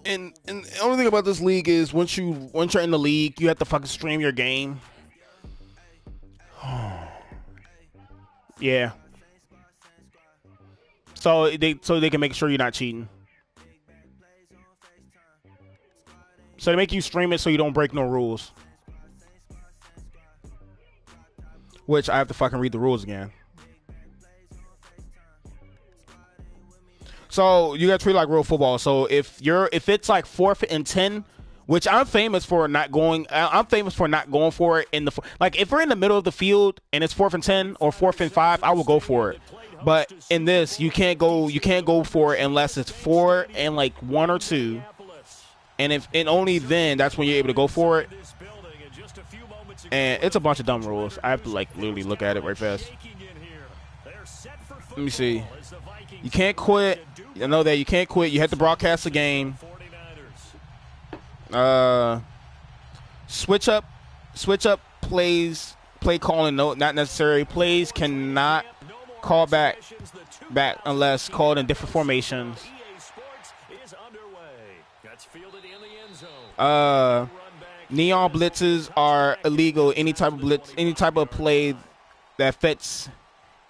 And the only thing about this league is once you're in the league, you have to fucking stream your game. Yeah. So they can make sure you're not cheating. So they make you stream it so you don't break no rules. Which I have to fucking read the rules again. So you got to treat it like real football. So if it's like 4th and 10, which I'm famous for not going. I'm famous for not going for it in the like. If we're in the middle of the field and it's 4th and 10 or 4th and 5, I will go for it. But in this, you can't go. You can't go for it unless it's 4 and like 1 or 2, and only then that's when you're able to go for it. And it's a bunch of dumb rules. I have to like literally look at it right fast. Let me see. You can't quit. I know that you can't quit. You have to broadcast the game. Switch up play calling. No, not necessary. Plays cannot call back unless called in different formations. Neon blitzes are illegal. Any type of blitz, any type of play that fits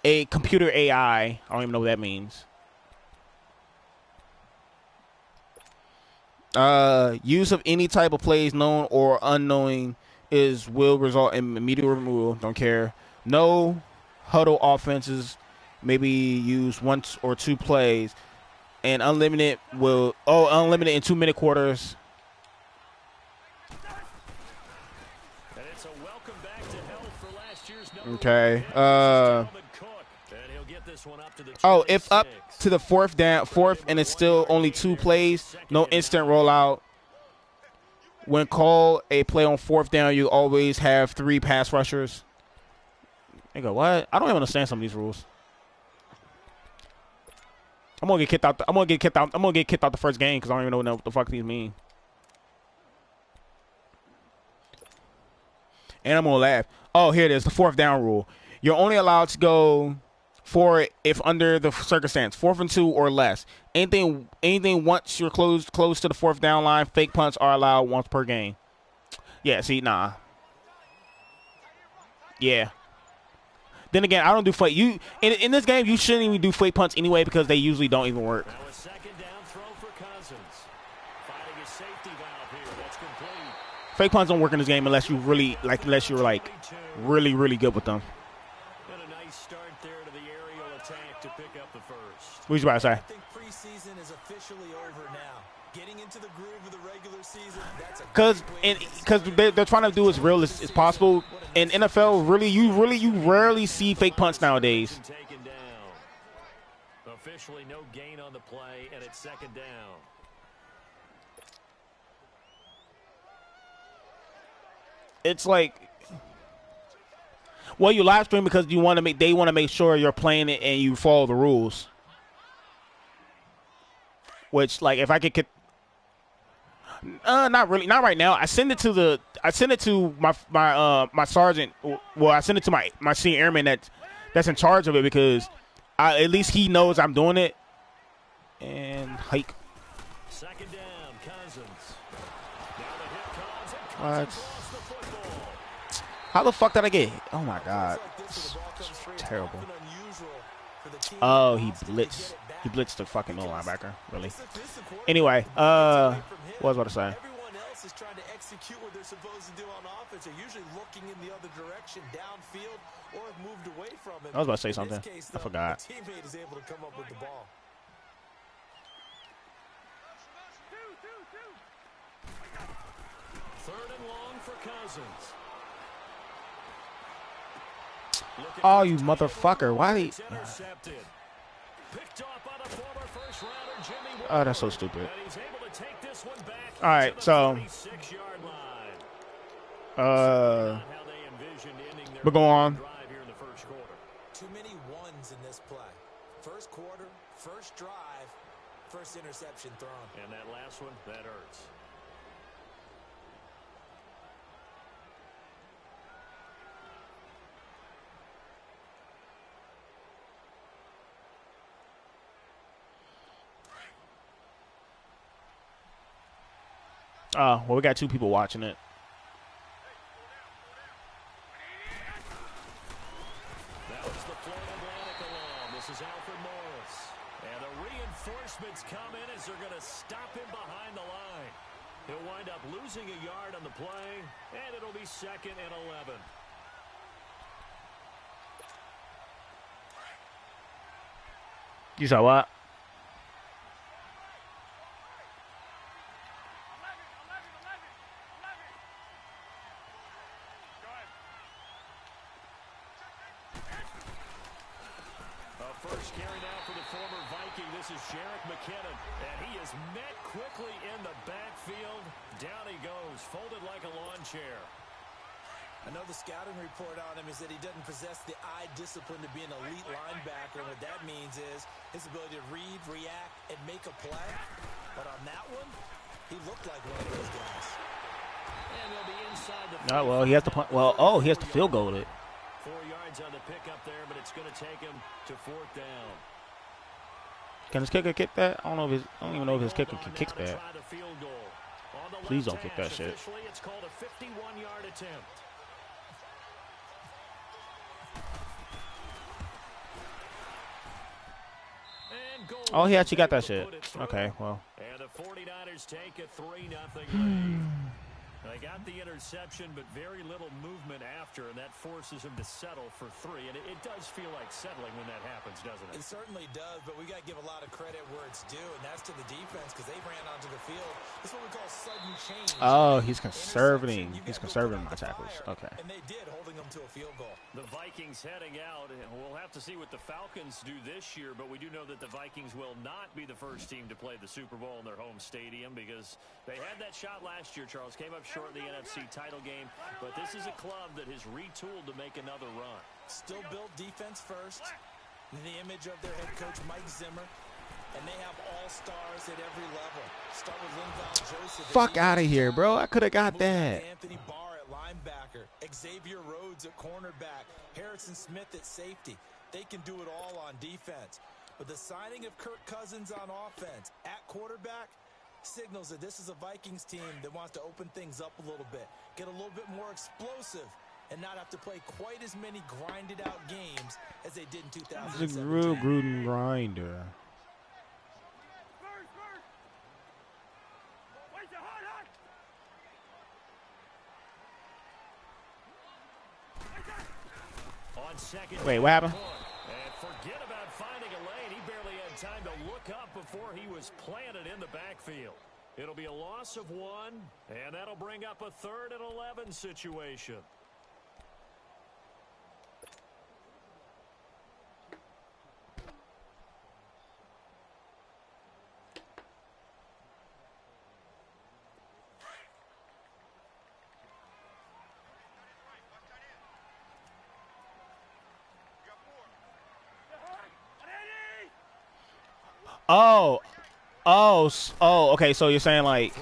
a computer AI. I don't even know what that means. Use of any type of plays, known or unknowing, will result in immediate removal. Don't care. No huddle offenses may be used once or 2 plays, and unlimited in 2-minute quarters. Okay. If up to the 4th and it's still only 2 plays, no instant rollout. When call a play on 4th down, you always have 3 pass rushers. Nigga, what? I don't even understand some of these rules. I'm gonna get kicked out. I'm gonna get kicked out the first game because I don't even know what the fuck these mean. And I'm gonna laugh. Oh, here it is. The 4th down rule. You're only allowed to go for it if under the circumstance, 4th and 2 or less. Anything once you're close to the 4th down line, fake punts are allowed once per game. Yeah, see, nah. Yeah. Then again, I don't do fake. In this game, you shouldn't even do fake punts anyway because they usually don't even work. Fake punts don't work in this game unless you're really good with them. What you about to say? I think preseason is officially over now. Getting into the groove of the regular season. Because they're trying to do as real as possible. In NFL, you rarely see fake punts nowadays. Officially no gain on the play, and it's 2nd down. It's like, well, you live stream because they want to make sure you're playing it and you follow the rules. Which, like, if I could, not really, not right now. I send it to my sergeant. Well, I send it to my senior airman that's in charge of it because at least he knows I'm doing it. And hike. 2nd down, Cousins. What? How the fuck did I get? Oh my god, it's terrible. Oh, he blitzed. He blitzed the fucking no linebacker. Really. Anyway, what was I about to say? Everyone else is trying to execute what they're supposed to do on offense. They're usually looking in the other direction, downfield, or have moved away from it. I was about to say something. I forgot. The teammate is able to come up with the ball. Third and long for Cousins. Oh, you motherfucker! Why did he? Oh, that's so stupid. All right, so we're going on. Too many ones in this play. First quarter, first drive, first interception thrown. And that last one, that hurts. Well, we got 2 people watching it. That was the Florida Atlantic alarm. This is Alfred Morris. And the reinforcements come in as they're going to stop him behind the line. He'll wind up losing a yard on the play, and it'll be 2nd and 11. You saw what? First carry now for the former Viking. This is Jarek McKinnon, and he is met quickly in the backfield. Down he goes, folded like a lawn chair. I know the scouting report on him is that he doesn't possess the eye discipline to be an elite linebacker. What that means is his ability to read, react, and make a play. But on that one, he looked like one of those guys. And they'll be inside the No, well, he has to punt. Well, he has to field goal it. 4 yards on the pickup there, but it's going to take him to 4th down. Can his kicker kick that? I don't even know if his kicker can kick that. Please don't kick that shit. It's called a 51-yard attempt. Oh, he actually got that shit. Okay, well. And the 49ers take a 3-0 lead. They got the interception, but very little movement after, and that forces him to settle for 3. And it does feel like settling when that happens, doesn't it? It certainly does, but we got to give a lot of credit where it's due, and that's to the defense because they ran onto the field. This is what we call sudden change. Oh, he's conserving. He's conserving my tackles. Okay. And they did, holding them to a field goal. The Vikings heading out, and we'll have to see what the Falcons do this year, but we do know that the Vikings will not be the first team to play the Super Bowl in their home stadium because they had that shot last year, Charles. Came up short in the NFC title game, but this is a club that has retooled to make another run. Still build defense first, in the image of their head coach, Mike Zimmer, and they have all-stars at every level. Start with Linval Joseph. Fuck out of here, bro. I could have got that. Anthony Barr at linebacker, Xavier Rhodes at cornerback, Harrison Smith at safety. They can do it all on defense. But the signing of Kirk Cousins on offense at quarterback signals that this is a Vikings team that wants to open things up a little bit, get a little bit more explosive, and not have to play quite as many grinded-out games as they did in 2017. It's a real Gruden grinder. Wait, what happened? And forget about finding a lane. He barely had time to look up before he was planted in the backfield. It'll be a loss of 1, and that'll bring up a 3rd and 11 situation. Okay. So you're saying like,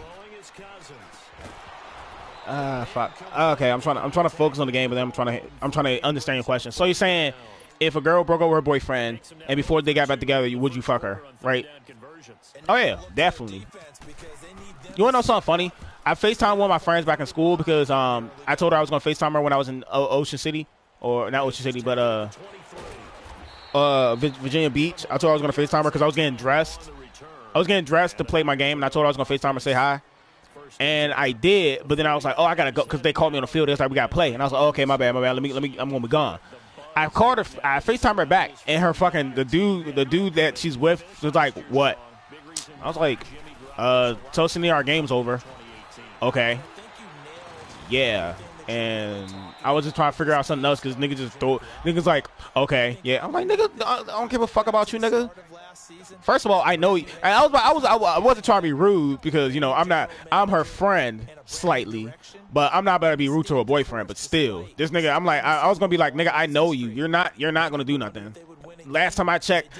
fuck. Okay, I'm trying to focus on the game, but then I'm trying to understand your question. So you're saying if a girl broke up with her boyfriend and before they got back together, would you fuck her, right? Oh yeah, definitely. You wanna know something funny? I FaceTimed one of my friends back in school because I told her I was gonna FaceTime her when I was in Ocean City, or not Ocean City, but Virginia Beach. I told her I was gonna FaceTime her because I was getting dressed. I was getting dressed to play my game, and I told her I was gonna FaceTime her, say hi, and I did. But then I was like, oh, I gotta go because they called me on the field. They was like, we gotta play, and I was like, oh, okay, my bad. Let me. I'm gonna be gone. I called her. I FaceTimed her back, and her fucking the dude that she's with was like, what? I was like, tell Sydney our game's over. Okay. Yeah. And I was just trying to figure out something else because niggas like, okay, yeah. I'm like, nigga, I don't give a fuck about you, nigga. First of all, I know you. And I wasn't trying to be rude because, you know, I'm her friend slightly, but I'm not about to be rude to her boyfriend. But still, this nigga, I'm like, I was gonna be like, nigga, I know you. You're not gonna do nothing. Last time I checked,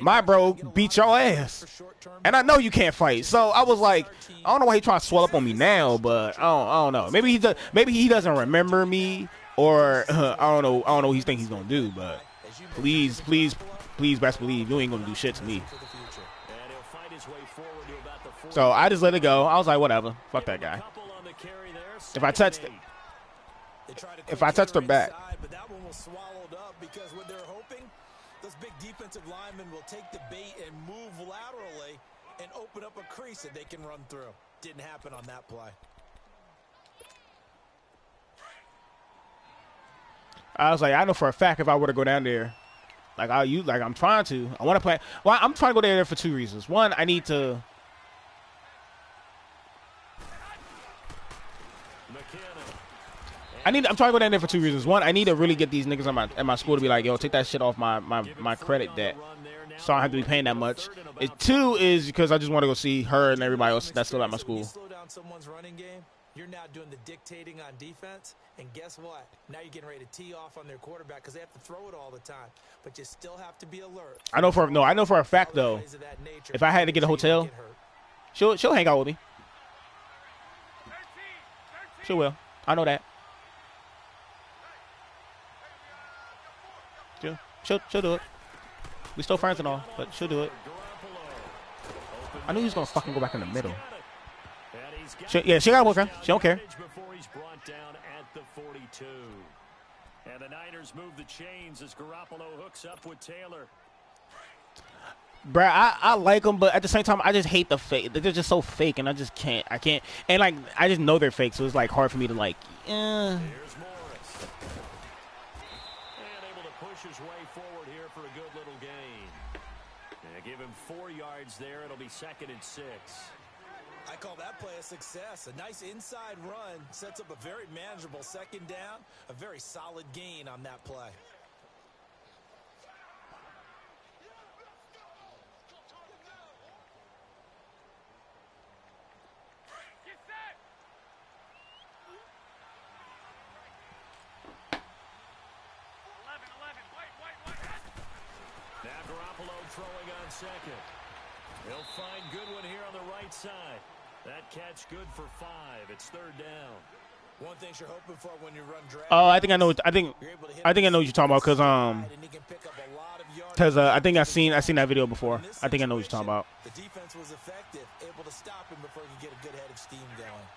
my bro beat your ass, and I know you can't fight. So I was like, I don't know why he trying to swell up on me now, but I don't know. Maybe he doesn't remember me, or I don't know what he think he's gonna do. But please, best believe you ain't gonna do shit to me. And he'll fight his way forward to about the So I just let it go. I was like, whatever. Fuck that guy. If I touched it, if I touched her back. But that one was swallowed up because what they're hoping, those big defensive linemen will take the bait and move laterally and open up a crease that they can run through. Didn't happen on that play. I was like, I know for a fact if I were to go down there, like I'm trying to. I want to play. Well, I'm trying to go there for two reasons. One, I need to. I'm trying to go down there for two reasons. One, I need to really get these niggas at my school to be like, yo, take that shit off my credit debt, so I don't have to be paying that much. Two is because I just want to go see her and everybody else that's still at my school. Slow down someone's running game. You're now doing the dictating on defense, and guess what? Now you're getting ready to tee off on their quarterback because they have to throw it all the time. But you still have to be alert. I know for a fact though, if I had to get a hotel, she'll hang out with me. She will. I know that. She'll do it. We still friends and all, but she'll do it. I knew he was gonna fucking go back in the middle. She got a boyfriend. She don't care. And the Niners move the chains as Garoppolo hooks up with Taylor. Bruh, I like them, but at the same time, I just hate the fake. They're just so fake, and I just can't. I can't. And like, I just know they're fake, so it's like hard for me to like. Here's Morris. And able to push his way forward here for a good little gain. And give him 4 yards there. It'll be 2nd and 6. I call that play a success. A nice inside run sets up a very manageable 2nd down. A very solid gain on that play. Now Garoppolo throwing on 2nd. He'll find Goodwin here on the right side. That catch good for 5. It's 3rd down. One thing you're hoping for when you run drag. Oh, I think I know. I think I know what you're talking about because I think I seen that video before. I think I know what you're talking about. The defense was effective, able to stop him before he could get a good head of steam going.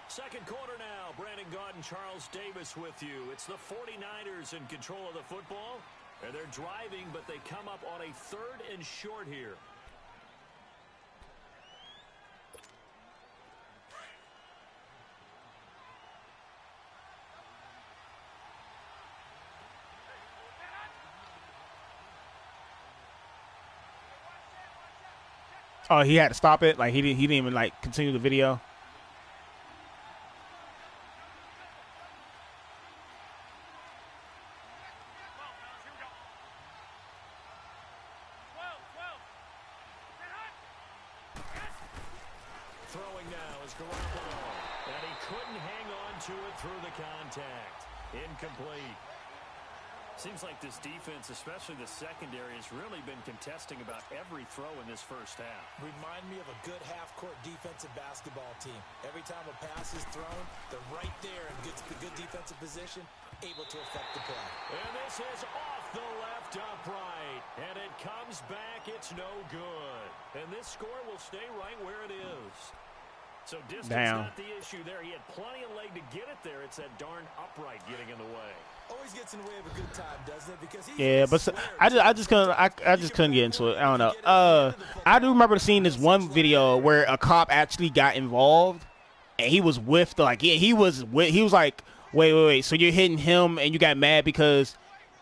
2nd quarter now. Brandon Gaudin, Charles Davis with you. It's the 49ers in control of the football. And they're driving, but they come up on a 3rd and short here. Oh, he had to stop it. Like he didn't even like continue the video. Throwing now is Garoppolo. And he couldn't hang on to it through the contact. Incomplete. Seems like this defense, especially the secondary, has really been contesting about every throw in this first half. Remind me of a good half-court defensive basketball team. Every time a pass is thrown, they're right there in good defensive position, able to affect the play. And this is off the left upright. And it comes back. It's no good. And this score will stay right where it is. So distance not the issue there. He had plenty of leg to get it there. It's that darn upright getting in the way. Always gets in the way of a good time, doesn't it? Because I just couldn't get into it. I don't know. I do remember seeing this one video where a cop actually got involved, and he was with he was like, wait. So you're hitting him, and you got mad because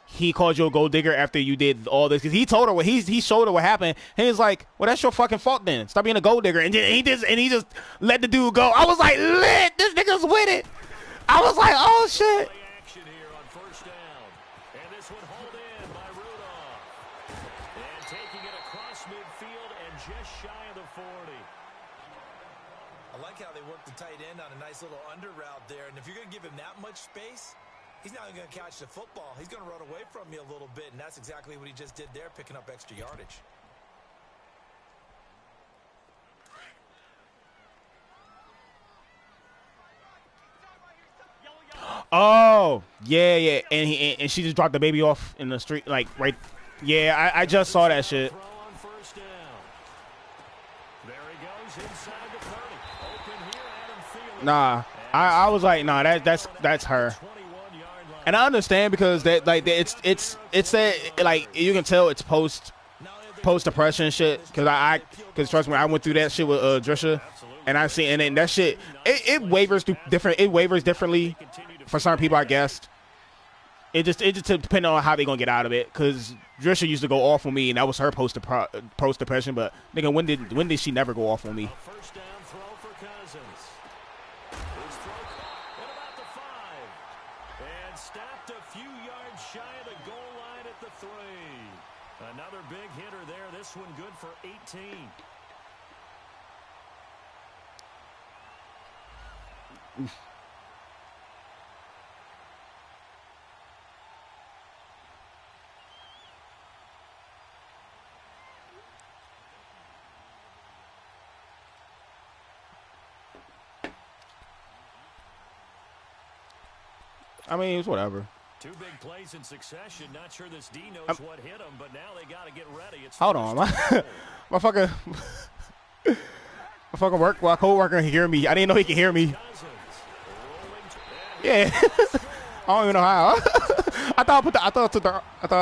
he called you a gold digger after you did all this? Because he told her he showed her what happened, and he was like, well, that's your fucking fault then. Stop being a gold digger. And he just let the dude go. I was like, lit. This nigga's with it. I was like, oh shit. Tight end on a nice little under route there, and if you're going to give him that much space, he's not going to catch the football. He's going to run away from you a little bit, and that's exactly what he just did there, picking up extra yardage. Oh, yeah, and she just dropped the baby off in the street, like right. Yeah, I just saw that shit. Nah, I was like, nah, that's her. And I understand because that like it's that like you can tell it's post depression shit because trust me, I went through that shit with Drisha, and I seen and then that shit it wavers differently for certain people, I guess. It just depends on how they gonna get out of it. Cause Drisha used to go off on me, and that was her post depression. But nigga, when did she never go off on me? First down throw for Cousins. His throw caught at about the 5. And stopped a few yards shy of the goal line at the 3. Another big hitter there. This one good for 18. I mean, it's whatever. 2 big plays in succession. Not sure this D knows what hit him, but now they got to get ready. It's hold on, my fucking my co-worker can hear me. I didn't know he could hear me. Yeah, I don't even know how. I thought I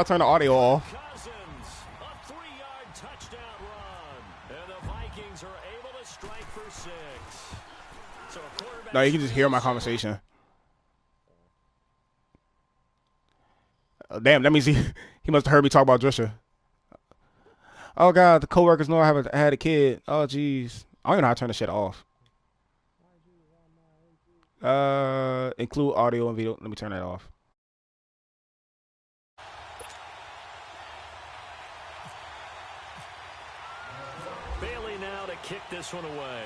turned the audio off. Cousins, a 3-yard touchdown run, and the Vikings are able to strike for 6. So a quarterback. No, you can just hear my conversation. Damn, that means he must have heard me talk about Drisha. Oh God, the coworkers know I had a kid. Oh jeez, I don't even know how to turn the shit off. Include audio and video. Let me turn that off. Bailey now to kick this one away.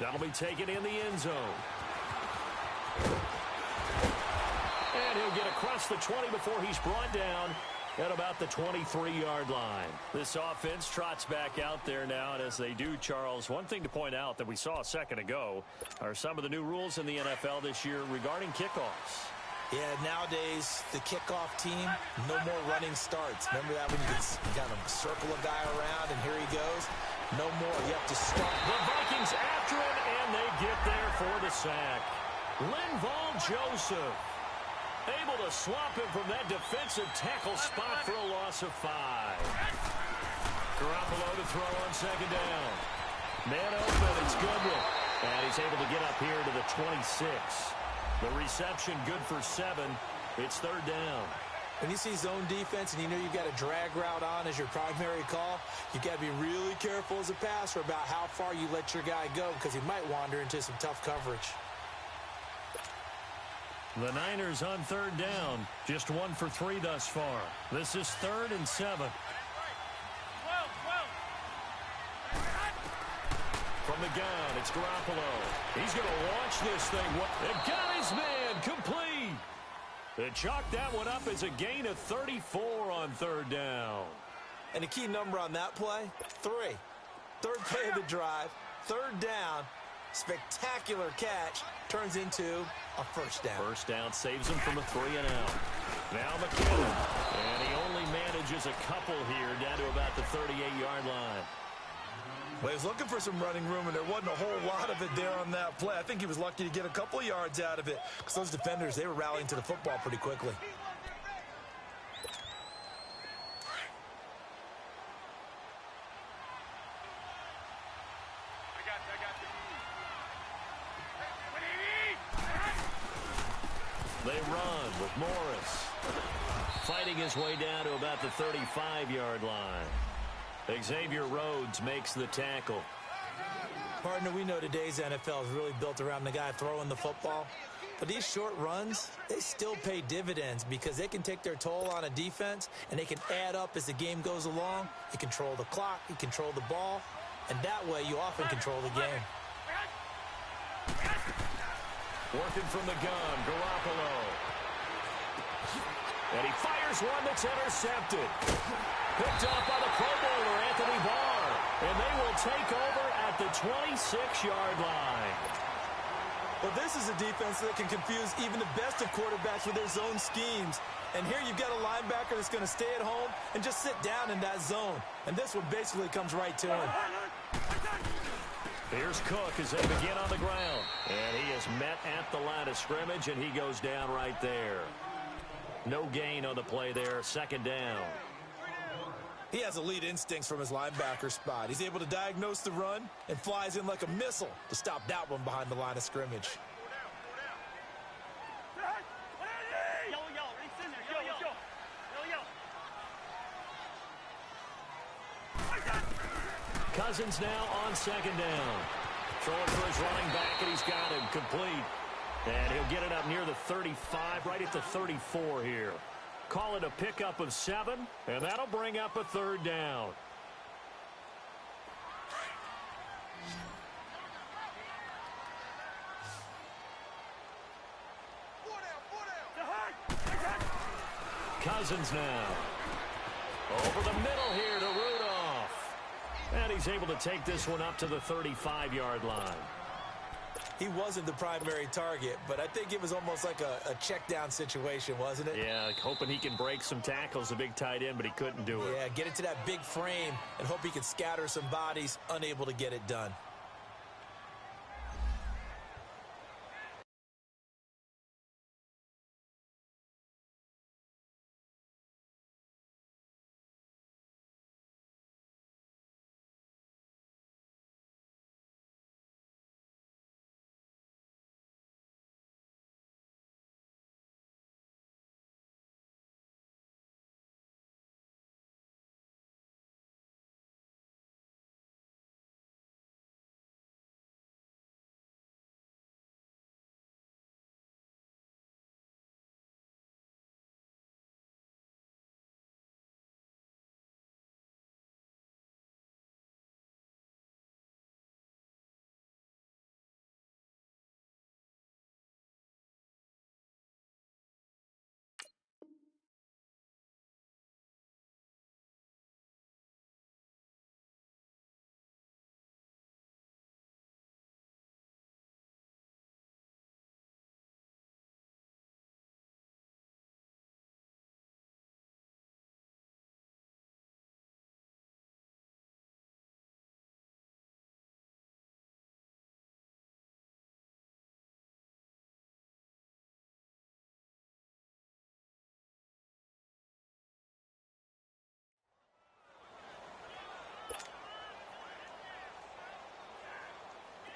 That'll be taken in the end zone. And he'll get across the 20 before he's brought down at about the 23-yard line. This offense trots back out there now, and as they do, Charles, one thing to point out that we saw a second ago are some of the new rules in the NFL this year regarding kickoffs. Yeah, nowadays, the kickoff team, no more running starts. Remember that when you kind of circle a guy around and here he goes? No more. You have to start. The Vikings after him, and they get there for the sack. Linval Joseph able to swap him from that defensive tackle spot for a loss of 5. Garoppolo to throw on second down. Man open, it's Goodwin. And he's able to get up here to the 26. The reception good for 7. It's third down. When you see zone defense and you know you've got a drag route on as your primary call, you've got to be really careful as a passer about how far you let your guy go because he might wander into some tough coverage. The Niners on third down. Just 1 for 3 thus far. This is 3rd and 7. From the gun, it's Garoppolo. He's going to launch this thing. They got his man complete. They chalked that one up as a gain of 34 on third down. And a key number on that play, 3. Third play of the drive, third down, spectacular catch, turns into a first down. First down saves him from a 3-and-out. Now McKinnon, and he only manages a couple here down to about the 38-yard line. Well, he was looking for some running room, and there wasn't a whole lot of it there on that play. I think he was lucky to get a couple yards out of it because those defenders, they were rallying to the football pretty quickly. They run with Morris. Fighting his way down to about the 35-yard line. Xavier Rhodes makes the tackle. Partner, we know today's NFL is really built around the guy throwing the football. But these short runs, they still pay dividends because they can take their toll on a defense and they can add up as the game goes along. You control the clock, you control the ball, and that way you often control the game. Working from the gun, Garoppolo. And he fires one that's intercepted. Picked up by the Pro Bowler, Anthony Barr. And they will take over at the 26-yard line. Well, this is a defense that can confuse even the best of quarterbacks with their zone schemes. And here you've got a linebacker that's going to stay at home and just sit down in that zone. And this one basically comes right to him. Here's Cook as they begin on the ground. And he is met at the line of scrimmage, and he goes down right there. No gain on the play there. Second down. He has elite instincts from his linebacker spot. He's able to diagnose the run and flies in like a missile to stop that one behind the line of scrimmage. Cousins now on second down. Throwing for his running back, and he's got him complete. And he'll get it up near the 35, right at the 34 here. Call it a pickup of 7, and that'll bring up a third down. Cousins now. Over the middle here to Rudolph. And he's able to take this one up to the 35-yard line. He wasn't the primary target, but I think it was almost like a check down situation, wasn't it? Yeah, hoping he can break some tackles, a big tight end, but he couldn't do it. Yeah, get into that big frame and hope he can scatter some bodies, unable to get it done.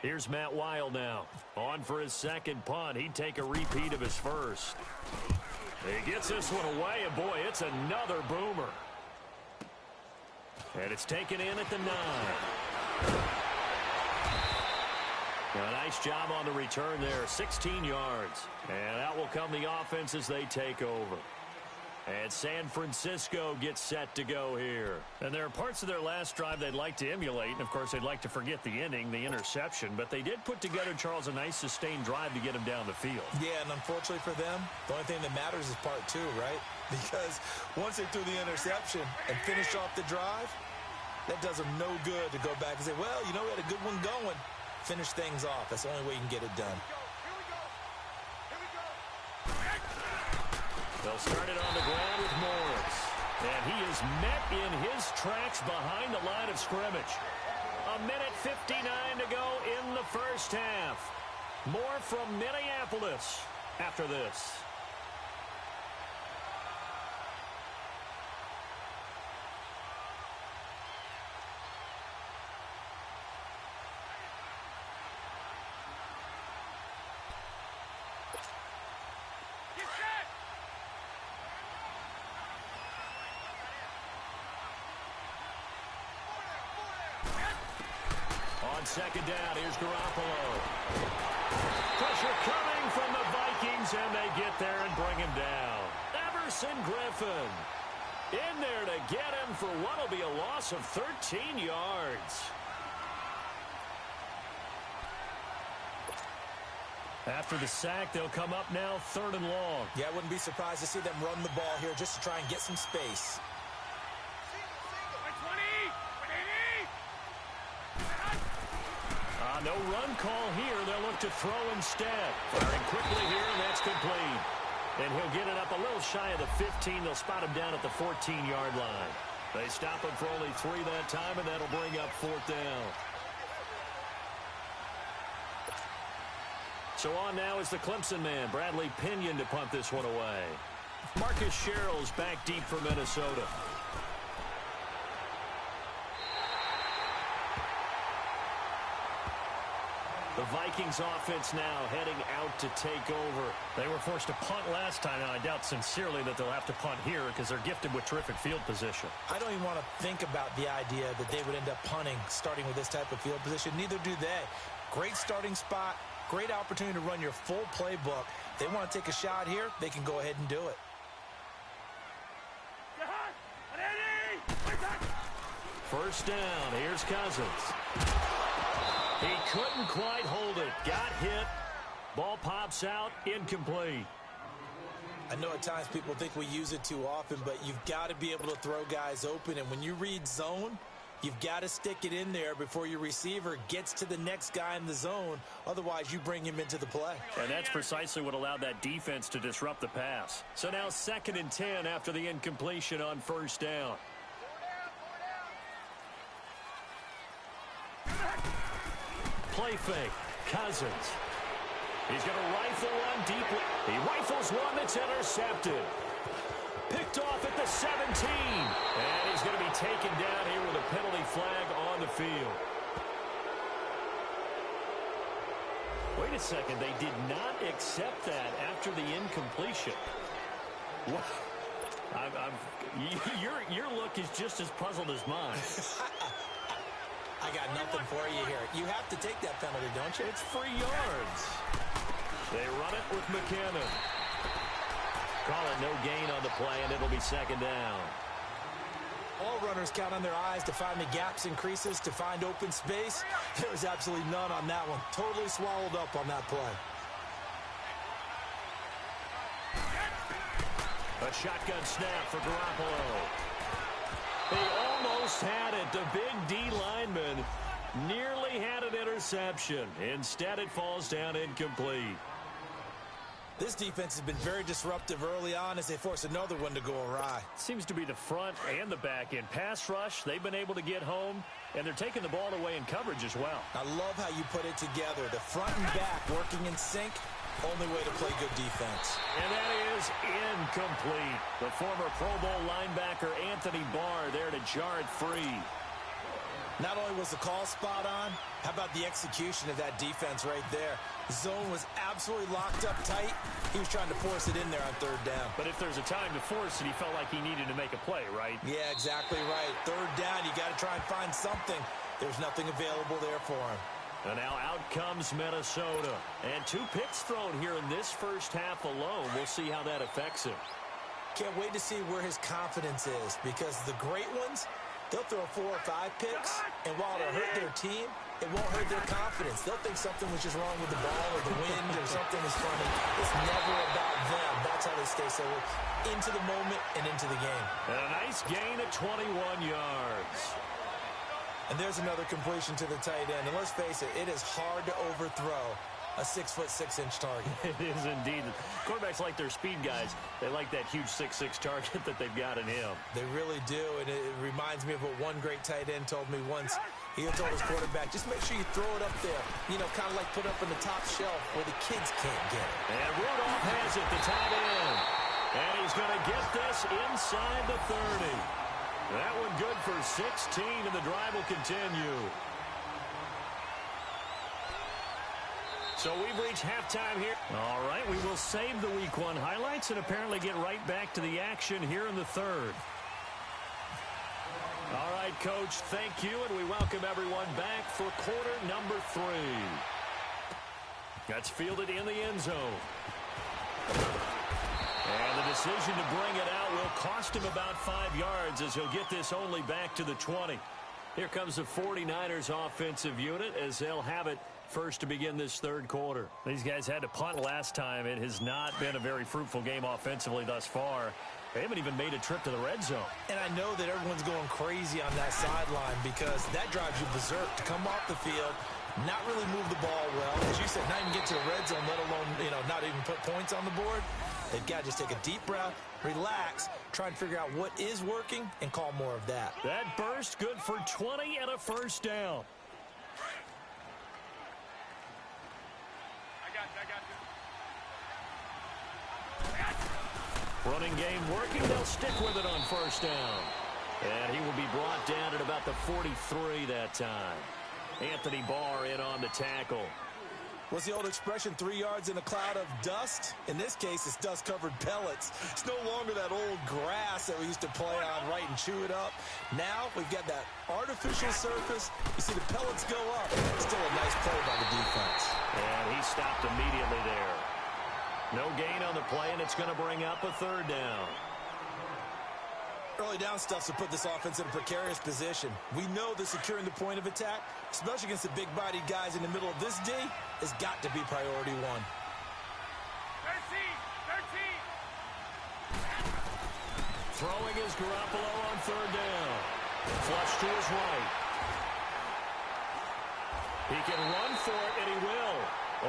Here's Matt Wild now. On for his second punt. He'd take a repeat of his first. He gets this one away, and boy, it's another boomer. And it's taken in at the 9. A nice job on the return there, 16 yards. And out will come the offense as they take over. And San Francisco gets set to go here. And there are parts of their last drive they'd like to emulate. And, of course, they'd like to forget the inning, the interception. But they did put together, Charles, a nice sustained drive to get him down the field. Yeah, and unfortunately for them, the only thing that matters is part 2, right? Because once they threw the interception and finished off the drive, that does them no good to go back and say, well, you know, we had a good one going. Finish things off. That's the only way you can get it done. They'll start it on the ground with Morris. And he is met in his tracks behind the line of scrimmage. 1:59 to go in the first half. More from Minneapolis after this. On second down, here's Garoppolo. Pressure coming from the Vikings, and they get there and bring him down. Everson Griffin in there to get him for what will be a loss of 13 yards. After the sack, they'll come up now 3rd and long. Yeah, I wouldn't be surprised to see them run the ball here just to try and get some space. No run call here. They'll look to throw instead. Firing quickly here, and that's complete. And he'll get it up a little shy of the 15. They'll spot him down at the 14-yard line. They stop him for only 3 that time, and that'll bring up 4th down. So on now is the Clemson man, Bradley Pinion, to punt this one away. Marcus Sherrill's back deep for Minnesota. The Vikings offense now heading out to take over. They were forced to punt last time, and I doubt sincerely that they'll have to punt here because they're gifted with terrific field position. I don't even want to think about the idea that they would end up punting starting with this type of field position. Neither do they. Great starting spot, great opportunity to run your full playbook. If they want to take a shot here, they can go ahead and do it. First down, here's Cousins. He couldn't quite hold it. Got hit. Ball pops out. Incomplete. I know at times people think we use it too often, but you've got to be able to throw guys open. And when you read zone, you've got to stick it in there before your receiver gets to the next guy in the zone. Otherwise, you bring him into the play. And that's precisely what allowed that defense to disrupt the pass. So now 2nd and 10 after the incompletion on first down. Play fake. Cousins. He's going to rifle one deeply. He rifles one that's intercepted. Picked off at the 17. And he's going to be taken down here with a penalty flag on the field. Wait a second. They did not accept that after the incompletion. What? Your look is just as puzzled as mine. I got nothing for you here. You have to take that penalty, don't you? It's 3 yards. They run it with McKinnon. Call it no gain on the play, and it'll be 2nd down. All runners count on their eyes to find the gaps and creases, to find open space. There was absolutely none on that one. Totally swallowed up on that play. A shotgun snap for Garoppolo. He almost had it. The big D lineman nearly had an interception. Instead, it falls down incomplete. This defense has been very disruptive early on as they force another one to go awry. Seems to be the front and the back end. Pass rush, they've been able to get home, and they're taking the ball away in coverage as well. I love how you put it together. The front and back working in sync. Only way to play good defense. And that is incomplete. The former Pro Bowl linebacker Anthony Barr there to jar it free. Not only was the call spot on, how about the execution of that defense right there? The zone was absolutely locked up tight. He was trying to force it in there on 3rd down. But if there's a time to force it, he felt like he needed to make a play, right? Yeah, exactly right. 3rd down, you got to try and find something. There's nothing available there for him. And now out comes Minnesota. And 2 picks thrown here in this first half alone. We'll see how that affects him. Can't wait to see where his confidence is, because the great ones, they'll throw 4 or 5 picks, and while it'll hurt their team, it won't hurt their confidence. They'll think something was just wrong with the ball or the wind or something is funny. It's never about them. That's how they stay so into the moment and into the game. And a nice gain at 21 yards. And there's another completion to the tight end. And let's face it, it is hard to overthrow a 6'6" target. It is indeed. Quarterbacks like their speed guys. They like that huge 6'6" target that they've got in him. They really do, and it reminds me of what one great tight end told me once. He told his quarterback, just make sure you throw it up there. You know, kind of like put up on the top shelf where the kids can't get it. And Rudolph has it, the tight end. And he's going to get this inside the 30. That one good for 16, and the drive will continue. So we've reached halftime here. All right, we will save the Week 1 highlights and apparently get right back to the action here in the 3rd. All right, Coach, thank you, and we welcome everyone back for quarter number 3. That's fielded in the end zone. And the decision to bring it out will cost him about 5 yards as he'll get this only back to the 20. Here comes the 49ers offensive unit as they'll have it first to begin this 3rd quarter. These guys had to punt last time. It has not been a very fruitful game offensively thus far. They haven't even made a trip to the red zone. And I know that everyone's going crazy on that sideline because that drives you berserk to come off the field, not really move the ball well. As you said, not even get to the red zone, let alone, not even put points on the board. They've got to just take a deep breath, relax, try and figure out what is working, and call more of that. That burst good for 20 and a first down. I got Running game working. They'll stick with it on first down. And he will be brought down at about the 43 that time. Anthony Barr in on the tackle. What's the old expression, 3 yards in a cloud of dust? In this case, it's dust-covered pellets. It's no longer that old grass that we used to play on, right, and chew it up. Now we've got that artificial surface. You see the pellets go up. Still a nice play by the defense. And he stopped immediately there. No gain on the play, and it's going to bring up a third down. Early down stuff to put this offense in a precarious position. We know that securing the point of attack, especially against the big-bodied guys in the middle of this D, has got to be priority one. 13. Throwing is Garoppolo on third down. Flush to his right. He can run for it, and he will.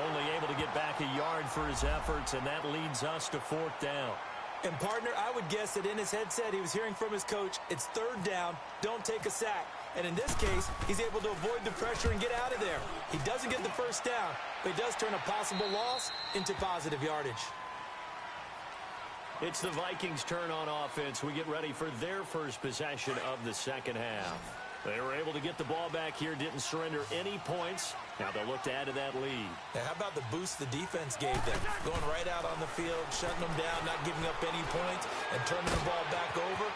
Only able to get back a yard for his efforts, and that leads us to fourth down. And, partner, I would guess that in his headset he was hearing from his coach, it's third down, don't take a sack. And in this case, he's able to avoid the pressure and get out of there. He doesn't get the first down, but he does turn a possible loss into positive yardage. It's the Vikings' turn on offense. We get ready for their first possession of the second half. They were able to get the ball back here, didn't surrender any points. Now they'll look to add to that lead. Now, how about the boost the defense gave them? Going right out on the field, shutting them down, not giving up any points, and turning the ball back over.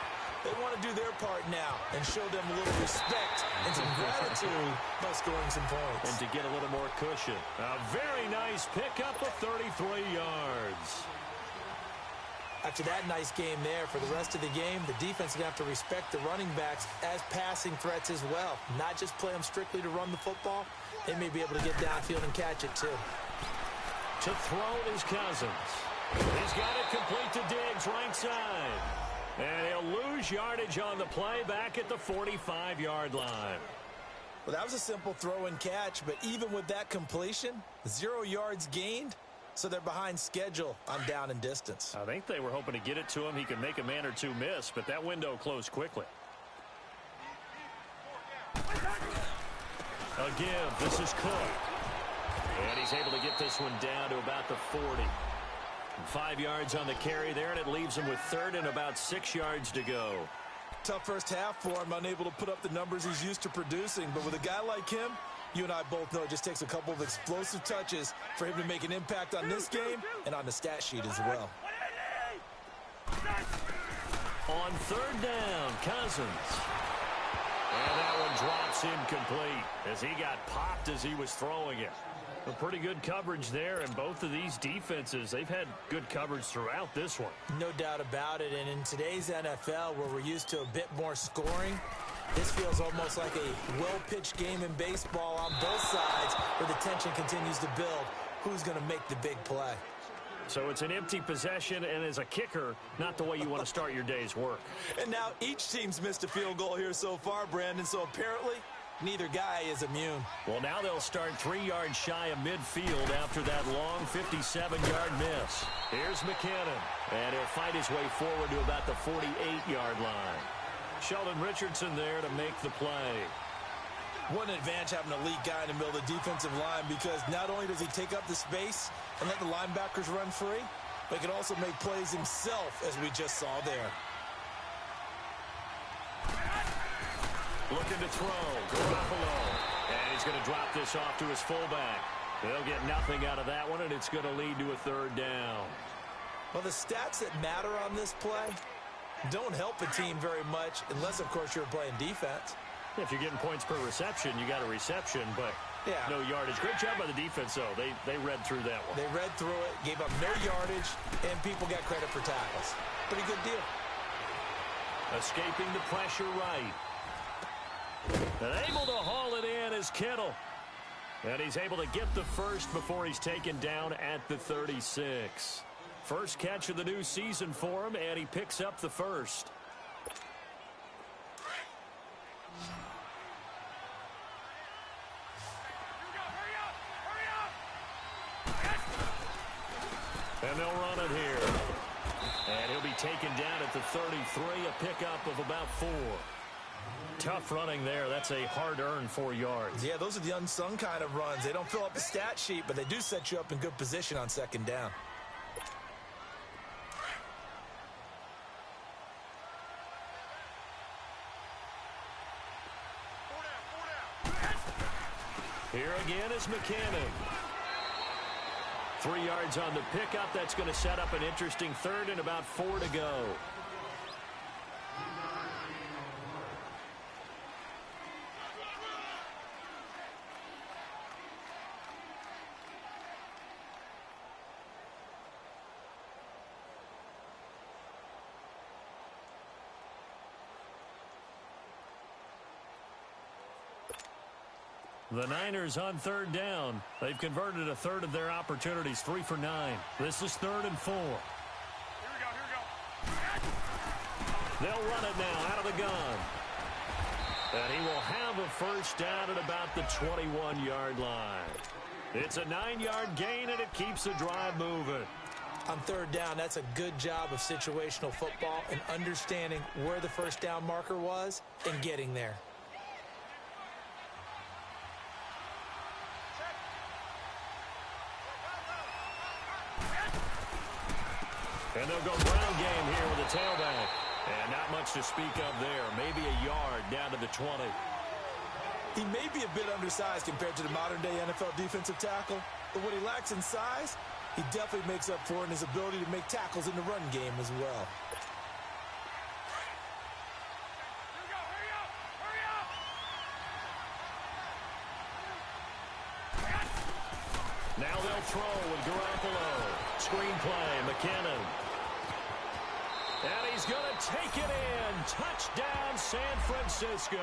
They want to do their part now and show them a little respect and some gratitude by scoring some points. And to get a little more cushion. A very nice pickup of 33 yards. After that nice game there, for the rest of the game, the defense is going to have to respect the running backs as passing threats as well. Not just play them strictly to run the football. They may be able to get downfield and catch it, too. To throw is Cousins. He's got it complete to Diggs, right side. And he'll lose yardage on the play back at the 45-yard line. Well, that was a simple throw and catch, but even with that completion, 0 yards gained. So they're behind schedule on down and distance. I think they were hoping to get it to him. He could make a man or two miss, but that window closed quickly. A give. This is Cook. And he's able to get this one down to about the 40. 5 yards on the carry there, and it leaves him with third and about 6 yards to go. Tough first half for him, unable to put up the numbers he's used to producing. But with a guy like him, you and I both know it just takes a couple of explosive touches for him to make an impact on this game and on the stat sheet as well. On third down, Cousins. And that one drops incomplete as he got popped as he was throwing it. A pretty good coverage there, and both of these defenses, they've had good coverage throughout this one. No doubt about it, and in today's NFL, where we're used to a bit more scoring, this feels almost like a well-pitched game in baseball on both sides where the tension continues to build. Who's going to make the big play? So it's an empty possession, and as a kicker, not the way you want to start your day's work. And now each team's missed a field goal here so far, Brandon, so apparently neither guy is immune. Well, now they'll start 3 yards shy of midfield after that long 57-yard miss. Here's McKinnon, and he'll fight his way forward to about the 48-yard line. Sheldon Richardson there to make the play. What an advantage having an elite guy in the middle of the defensive line, because not only does he take up the space and let the linebackers run free, but he can also make plays himself, as we just saw there. Looking to throw, Garoppolo. And he's going to drop this off to his fullback. They'll get nothing out of that one, and it's going to lead to a third down. Well, the stats that matter on this play don't help a team very much, unless, of course, you're playing defense. If you're getting points per reception, you got a reception, but no yardage. Great job by the defense, though. They read through that one. They read through it, gave up no yardage, and people got credit for tackles. Pretty good deal. Escaping the pressure right. And able to haul it in is Kittle. And he's able to get the first before he's taken down at the 36. First catch of the new season for him, and he picks up the first. And they'll run it here. And he'll be taken down at the 33, a pickup of about 4. Tough running there. That's a hard-earned 4 yards. Yeah, those are the unsung kind of runs. They don't fill up the stat sheet, but they do set you up in good position on second down. Here again is McKinnon. 3 yards on the pickup. That's going to set up an interesting third and about 4 to go. The Niners on 3rd down. They've converted a third of their opportunities, 3 for 9. This is 3rd and 4. Here we go. They'll run it now out of the gun. And he will have a first down at about the 21-yard line. It's a 9-yard gain, and it keeps the drive moving. On 3rd down, that's a good job of situational football and understanding where the first down marker was and getting there. And they'll go ground game here with a tailback. And not much to speak of there. Maybe a yard down to the 20. He may be a bit undersized compared to the modern-day NFL defensive tackle, but what he lacks in size, he definitely makes up for in his ability to make tackles in the run game as well. Now they'll throw with Garoppolo. Screen play, McKinnon. And he's going to take it in. Touchdown, San Francisco.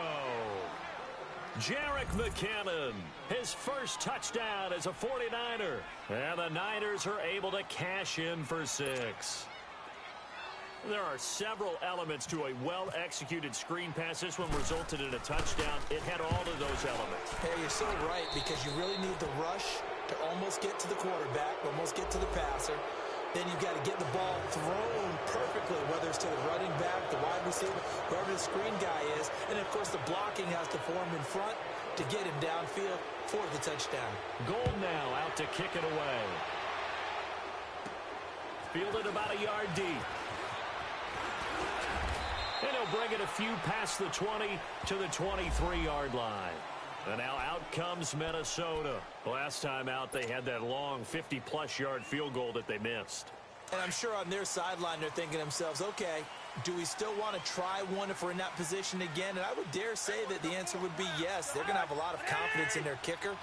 Jerick McKinnon, his first touchdown as a 49er. And the Niners are able to cash in for 6. There are several elements to a well-executed screen pass. This one resulted in a touchdown. It had all of those elements. Hey, you're so right, because you really need the rush to almost get to the quarterback, almost get to the passer. Then you've got to get the ball thrown perfectly, whether it's to the running back, the wide receiver, whoever the screen guy is. And, of course, the blocking has to form in front to get him downfield for the touchdown. Gold now out to kick it away. Fielded about a yard deep. And he'll bring it a few past the 20 to the 23-yard line. And now out comes Minnesota. Last time out, they had that long 50-plus yard field goal that they missed. And I'm sure on their sideline, they're thinking to themselves, okay, do we still want to try one if we're in that position again? And I would dare say that the answer would be yes. They're going to have a lot of confidence in their kicker.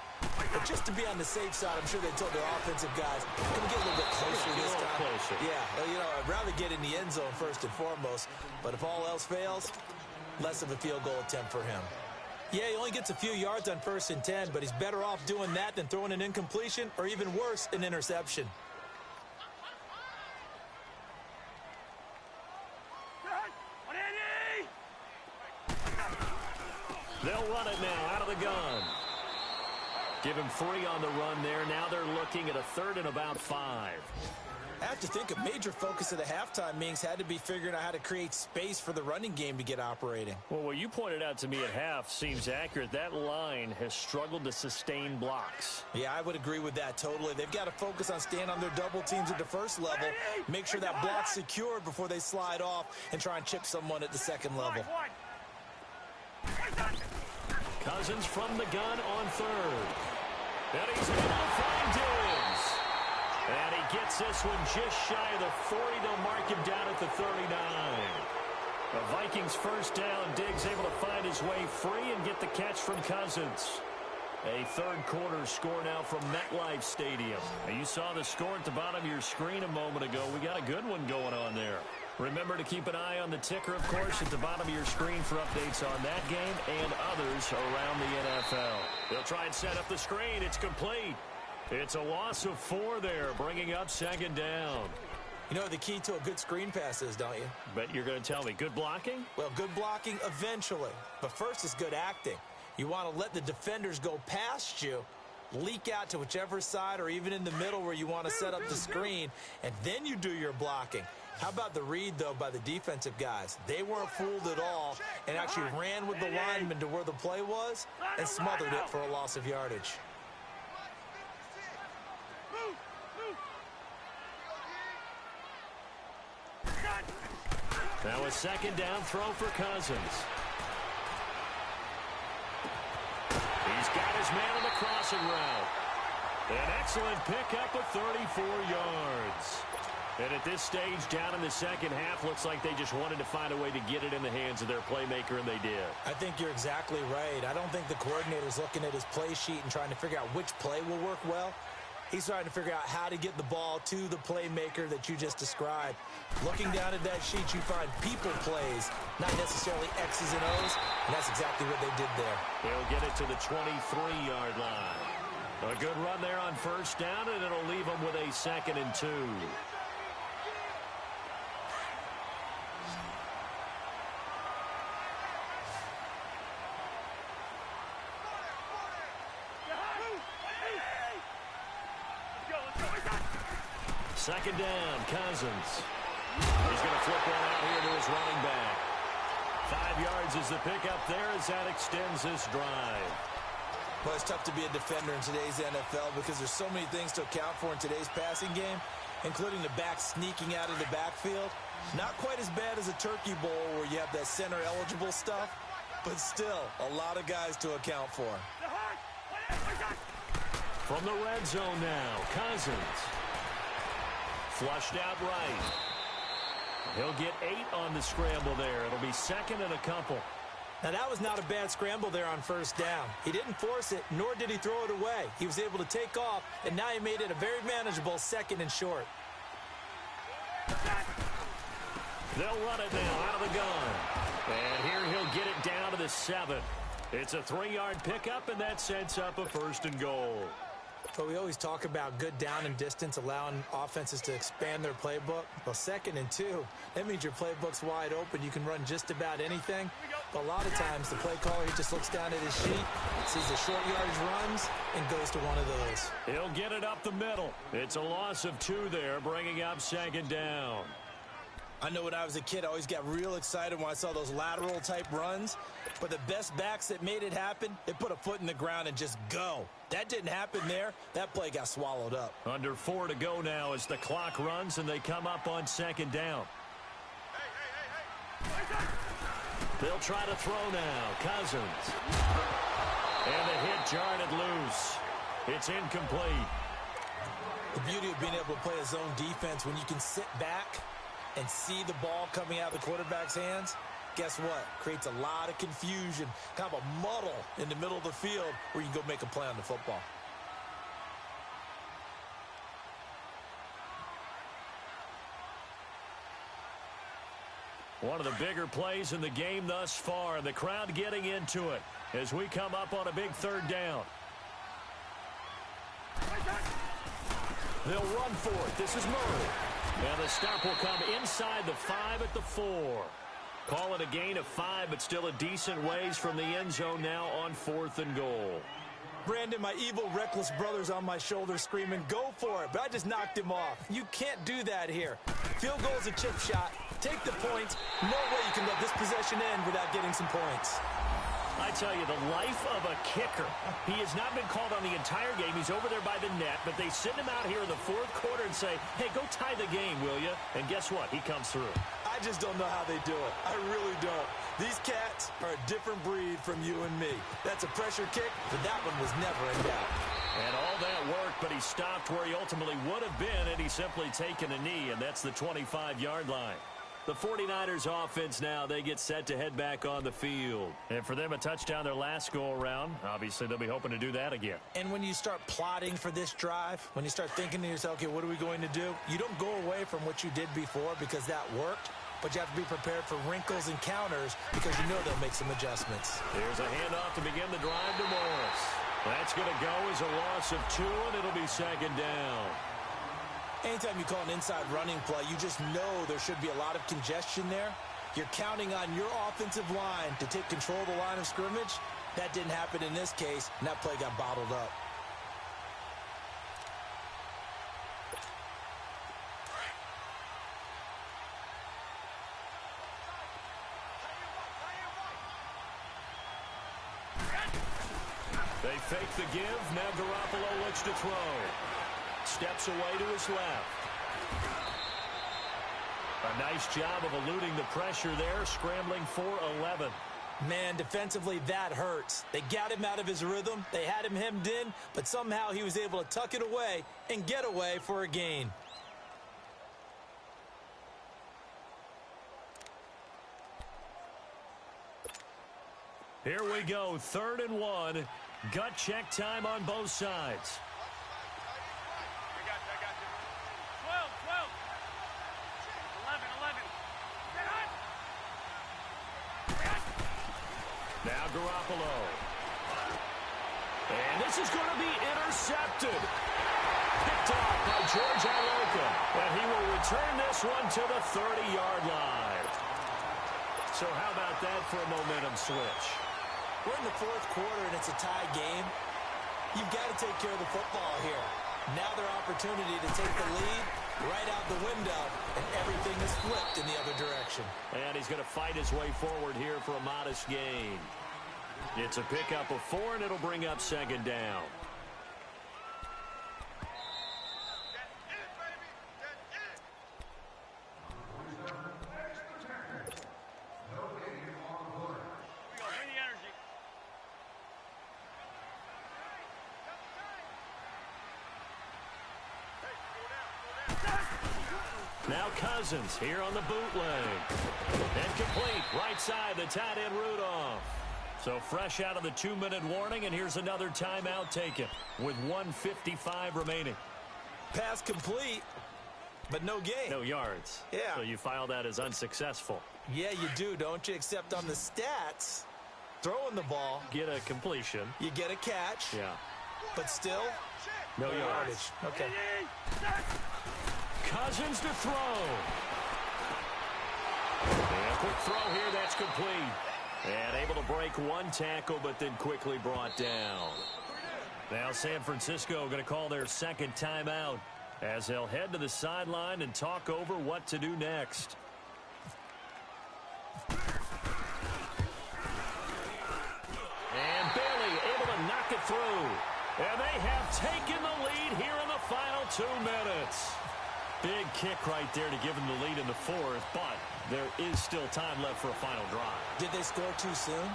But just to be on the safe side, I'm sure they told their offensive guys, can we get a little bit closer this time? Closer. Yeah, you know, I'd rather get in the end zone first and foremost. But if all else fails, less of a field goal attempt for him. Yeah, he only gets a few yards on 1st and 10, but he's better off doing that than throwing an incompletion or even worse, an interception. They'll run it now out of the gun. Give him 3 on the run there. Now they're looking at a 3rd and about 5. I have to think a major focus of the halftime meetings had to be figuring out how to create space for the running game to get operating. Well, what you pointed out to me at half seems accurate. That line has struggled to sustain blocks. Yeah, I would agree with that totally. They've got to focus on staying on their double teams at the first level, make sure that block's secured before they slide off and try and chip someone at the second level. Cousins from the gun on 3rd. And he's able to find Diggs. And he gets this one just shy of the 40. They'll mark him down at the 39. The Vikings first down. Diggs able to find his way free and get the catch from Cousins. A 3rd quarter score now from MetLife Stadium. Now, you saw the score at the bottom of your screen a moment ago. We got a good one going on there. Remember to keep an eye on the ticker, of course, at the bottom of your screen for updates on that game and others around the NFL. They'll try and set up the screen. It's complete. It's a loss of 4 there, bringing up 2nd down. You know what the key to a good screen pass is, don't you? Bet you're going to tell me. Good blocking? Well, good blocking eventually. But first is good acting. You want to let the defenders go past you, leak out to whichever side or even in the middle where you want to set up the screen, and then you do your blocking. How about the read, though, by the defensive guys? They weren't fooled at all and actually ran with the lineman to where the play was and smothered it for a loss of yardage. Now a 2nd down throw for Cousins. He's got his man on the crossing route. An excellent pickup of 34 yards. And at this stage, down in the second half, looks like they just wanted to find a way to get it in the hands of their playmaker, and they did. I think you're exactly right. I don't think the coordinator's looking at his play sheet and trying to figure out which play will work well. He's trying to figure out how to get the ball to the playmaker that you just described. Looking down at that sheet, you find people plays, not necessarily X's and O's, and that's exactly what they did there. They'll get it to the 23-yard line. A good run there on first down, and it'll leave them with a 2nd and 2. Second down, Cousins. He's going to flip one out here to his running back. 5 yards is the pickup there as that extends this drive. Well, it's tough to be a defender in today's NFL because there's so many things to account for in today's passing game, including the back sneaking out of the backfield. Not quite as bad as a turkey bowl where you have that center-eligible stuff, but still a lot of guys to account for. From the red zone now, Cousins. Flushed out right. He'll get 8 on the scramble there. It'll be 2nd and a couple. Now, that was not a bad scramble there on first down. He didn't force it, nor did he throw it away. He was able to take off, and now he made it a very manageable 2nd and short. They'll run it now out of the gun. And here he'll get it down to the 7. It's a 3-yard pickup, and that sets up a 1st and goal. But we always talk about good down and distance, allowing offenses to expand their playbook. Well, 2nd and 2, that means your playbook's wide open. You can run just about anything. But a lot of times, the play caller, he just looks down at his sheet, sees the short yardage runs, and goes to one of those. He'll get it up the middle. It's a loss of 2 there, bringing up 2nd down. I know when I was a kid, I always got real excited when I saw those lateral-type runs. But the best backs that made it happen, they put a foot in the ground and just go. That didn't happen there. That play got swallowed up. Under 4 to go now as the clock runs, and they come up on 2nd down. They'll try to throw now. Cousins. And the hit jarred it loose. It's incomplete. The beauty of being able to play a zone defense when you can sit back and see the ball coming out of the quarterback's hands, guess what? Creates a lot of confusion, kind of a muddle in the middle of the field where you can go make a play on the football. One of the bigger plays in the game thus far, and the crowd getting into it as we come up on a big 3rd down. They'll run for it. This is Murray. And the stop will come inside the 5 at the 4. Call it a gain of 5, but still a decent ways from the end zone now on 4th and goal. Brandon, my evil, reckless brother's on my shoulder screaming, go for it, but I just knocked him off. You can't do that here. Field goal's a chip shot. Take the points. No way you can let this possession end without getting some points. I tell you, the life of a kicker. He has not been called on the entire game. He's over there by the net, but they send him out here in the 4th quarter and say, hey, go tie the game, will you? And guess what? He comes through. I just don't know how they do it. I really don't. These cats are a different breed from you and me. That's a pressure kick, but that one was never in doubt. And all that worked, but he stopped where he ultimately would have been, and he's simply taken a knee, and that's the 25-yard line. The 49ers offense now, they get set to head back on the field. And for them, a touchdown their last go-around. Obviously, they'll be hoping to do that again. And when you start plotting for this drive, when you start thinking to yourself, okay, what are we going to do? You don't go away from what you did before because that worked, but you have to be prepared for wrinkles and counters because you know they'll make some adjustments. Here's a handoff to begin the drive to Morris. That's going to go as a loss of 2, and it'll be 2nd down. Anytime you call an inside running play, you just know there should be a lot of congestion there. You're counting on your offensive line to take control of the line of scrimmage. That didn't happen in this case, and that play got bottled up. They fake the give. Now Garoppolo looks to throw. Steps away to his left. A nice job of eluding the pressure there, scrambling for 11. Man, defensively, that hurts. They got him out of his rhythm. They had him hemmed in, but somehow he was able to tuck it away and get away for a gain. Here we go, 3rd and 1. Gut check time on both sides. I got you. 12, 11, 11. Now Garoppolo. And this is going to be intercepted. Picked off by George Iloka. And he will return this one to the 30-yard line. So how about that for a momentum switch? We're in the 4th quarter, and it's a tie game. You've got to take care of the football here. Now their opportunity to take the lead right out the window, and everything is flipped in the other direction. And he's going to fight his way forward here for a modest gain. It's a pickup of 4, and it'll bring up 2nd down. Now Cousins here on the bootleg. And complete. Right side, the tight end Rudolph. So fresh out of the 2-minute warning, and here's another timeout taken with 1:55 remaining. Pass complete, but no gain. No yards. Yeah. So you file that as unsuccessful. Yeah, you do, don't you? Except on the stats, throwing the ball, Get a completion. you get a catch, Yeah. but still, No yards. Okay. Cousins to throw. And a quick throw here, that's complete. And able to break one tackle, but then quickly brought down. Now San Francisco going to call their 2nd timeout as they'll head to the sideline and talk over what to do next. And Bailey able to knock it through. And they have taken the lead here in the final 2 minutes. Big kick right there to give them the lead in the 4th, but there is still time left for a final drive. Did they score too soon?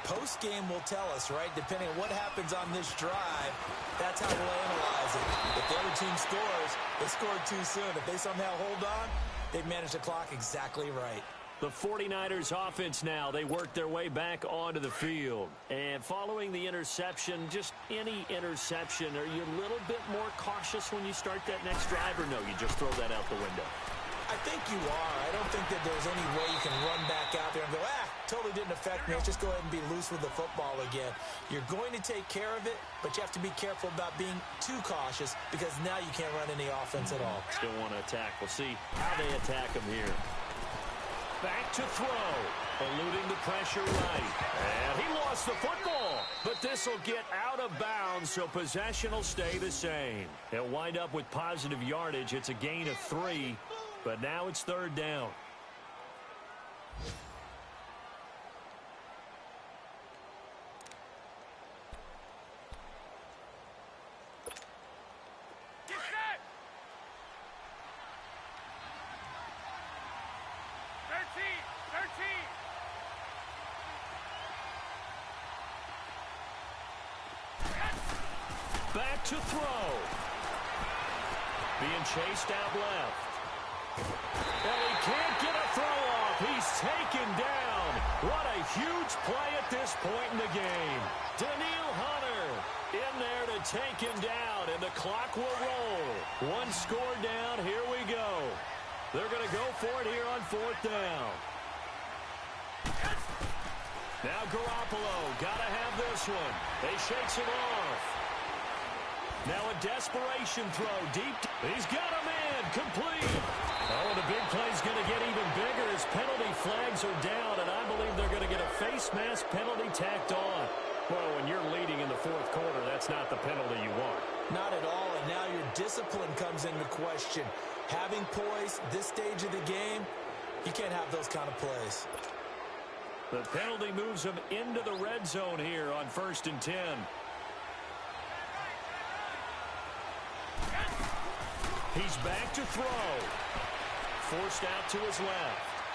Post-game will tell us, right? Depending on what happens on this drive, that's how we'll analyze it. If the other team scores, they scored too soon. If they somehow hold on, they've managed the clock exactly right. The 49ers offense now, they work their way back onto the field. And following the interception, just any interception, are you a little bit more cautious when you start that next drive, or no, you just throw that out the window? I think you are. I don't think that there's any way you can run back out there and go, totally didn't affect me. Let's just go ahead and be loose with the football again. You're going to take care of it, but you have to be careful about being too cautious because now you can't run any offense at all. Still want to attack. We'll see how they attack them here. Back to throw. Eluding the pressure right. And he lost the football. But this will get out of bounds, so possession will stay the same. They'll wind up with positive yardage. It's a gain of 3. But now it's 3rd down. Get set! 13! Back to throw. Being chased out left. And he can't get a throw off. He's taken down. What a huge play at this point in the game. Daniil Hunter in there to take him down, and the clock will roll. One score down. Here we go. They're going to go for it here on 4th down. Now Garoppolo, got to have this one. They shakes him off. Now a desperation throw deep. He's got a man, complete. Oh, the big play's going to get even bigger as penalty flags are down, and I believe they're going to get a face mask penalty tacked on. Well, when you're leading in the 4th quarter, that's not the penalty you want. Not at all, and now your discipline comes into question. Having poise this stage of the game, you can't have those kind of plays. The penalty moves him into the red zone here on 1st and 10. He's back to throw. Forced out to his left.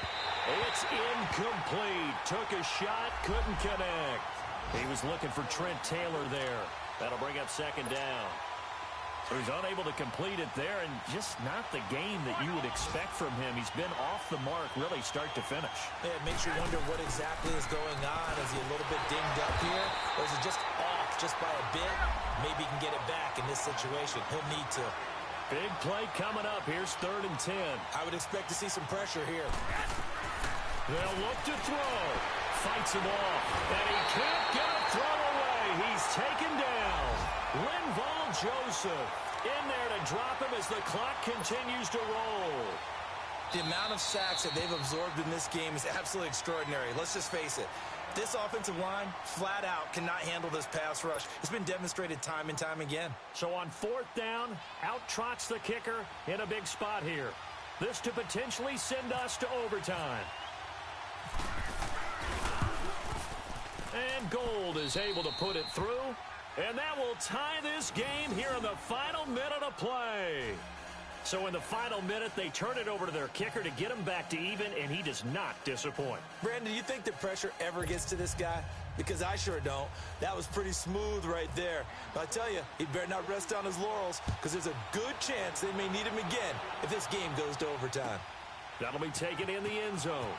It's incomplete. Took a shot, couldn't connect. He was looking for Trent Taylor there. That'll bring up second down. So he's unable to complete it there, and just not the game that you would expect from him. He's been off the mark really start to finish. Yeah, it makes you wonder what exactly is going on. Is he a little bit dinged up here, or is it just off just by a bit? Maybe he can get it back in this situation. He'll need to. Big play coming up. Here's 3rd and 10. I would expect to see some pressure here. They'll look to throw. Fights him off, and he can't get a throw away. He's taken down. Linval Joseph in there to drop him as the clock continues to roll. The amount of sacks that they've absorbed in this game is absolutely extraordinary. Let's just face it. This offensive line, flat out, cannot handle this pass rush. It's been demonstrated time and time again. So on 4th down, out trots the kicker in a big spot here. This to potentially send us to overtime. And Gold is able to put it through. And that will tie this game here in the final minute of play. So in the final minute, they turn it over to their kicker to get him back to even, and he does not disappoint. Brandon, do you think the pressure ever gets to this guy? Because I sure don't. That was pretty smooth right there. But I tell you, he better not rest on his laurels, because there's a good chance they may need him again if this game goes to overtime. That'll be taken in the end zone.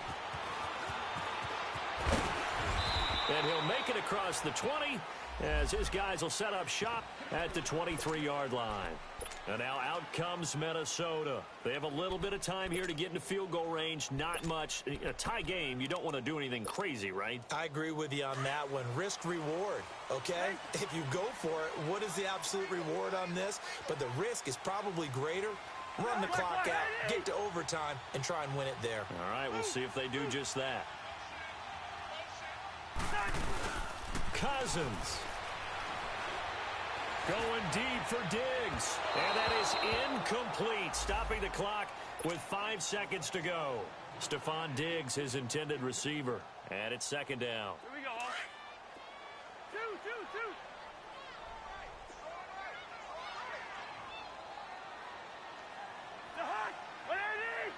And he'll make it across the 20 as his guys will set up shop at the 23-yard line. And now out comes Minnesota. They have a little bit of time here to get into field goal range. Not much. A tie game, you don't want to do anything crazy, right? I agree with you on that one. Risk-reward, okay? If you go for it, what is the absolute reward on this? But the risk is probably greater. Run the clock out, get to overtime, and try and win it there. All right, we'll see if they do just that. Cousins. Going deep for Diggs. And that is incomplete. Stopping the clock with 5 seconds to go. Stephon Diggs, his intended receiver. And it's second down. Here we go. Two. The hut. 180.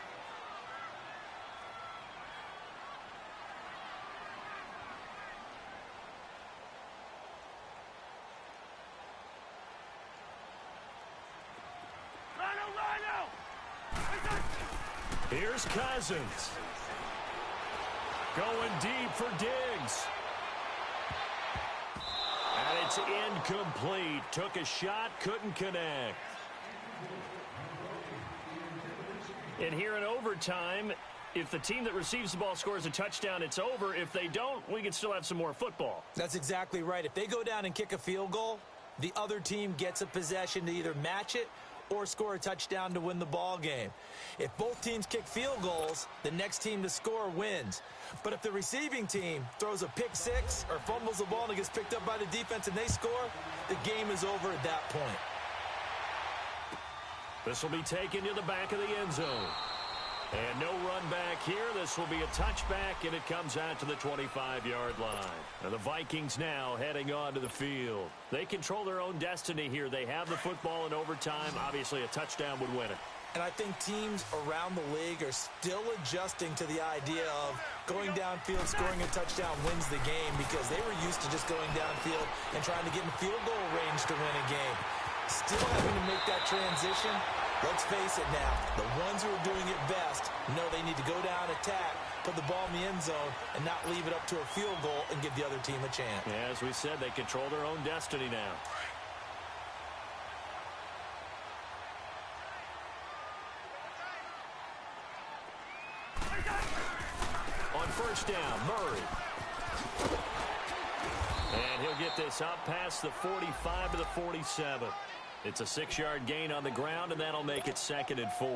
Here's Cousins. Going deep for Diggs. And it's incomplete. Took a shot, couldn't connect. And here in overtime, if the team that receives the ball scores a touchdown, it's over. If they don't, we can still have some more football. That's exactly right. If they go down and kick a field goal, the other team gets a possession to either match it or score a touchdown to win the ball game. If both teams kick field goals, the next team to score wins. But if the receiving team throws a pick six or fumbles the ball and it gets picked up by the defense and they score, the game is over at that point. This will be taken to the back of the end zone. And no run back here. This will be a touchback, and it comes out to the 25-yard line. And the Vikings now heading onto the field. They control their own destiny here. They have the football in overtime. Obviously, a touchdown would win it. And I think teams around the league are still adjusting to the idea of going downfield, scoring a touchdown wins the game, because they were used to just going downfield and trying to get in field goal range to win a game. Still having to make that transition. Let's face it now, the ones who are doing it best know they need to go down, attack, put the ball in the end zone, and not leave it up to a field goal and give the other team a chance. Yeah, as we said, they control their own destiny now. On first down, Murray. And he'll get this up past the 45 to the 47. It's a 6-yard gain on the ground, and that'll make it 2nd and 4.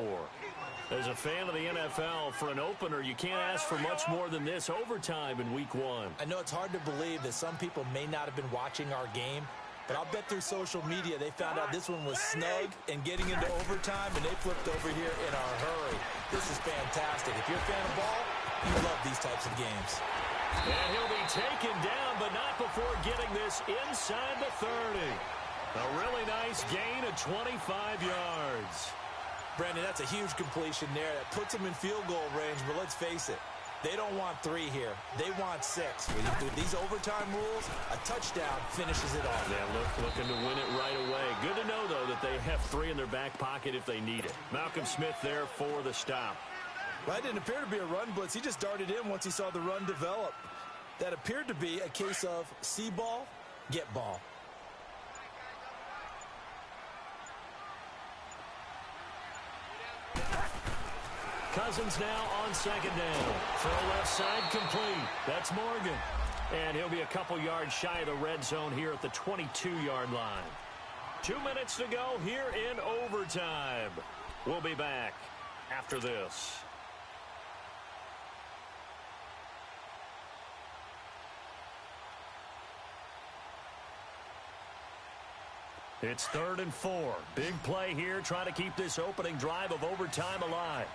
As a fan of the NFL, for an opener, you can't ask for much more than this overtime in Week 1. I know it's hard to believe that some people may not have been watching our game, but I'll bet through social media they found out this one was snug and getting into overtime, and they flipped over here in a hurry. This is fantastic. If you're a fan of ball, you love these types of games. And he'll be taken down, but not before getting this inside the 30. A really nice gain of 25 yards. Brandon, that's a huge completion there. That puts them in field goal range, but let's face it, they don't want 3 here. They want 6. With these overtime rules, a touchdown finishes it off. Yeah, looking to win it right away. Good to know, though, that they have 3 in their back pocket if they need it. Malcolm Smith there for the stop. Well, that didn't appear to be a run blitz. He just darted in once he saw the run develop. That appeared to be a case of see ball, get ball. Cousins now on second down. Throw left side complete. That's Morgan. And he'll be a couple yards shy of the red zone here at the 22-yard line. 2 minutes to go here in overtime. We'll be back after this. It's 3rd and 4. Big play here, trying to keep this opening drive of overtime alive.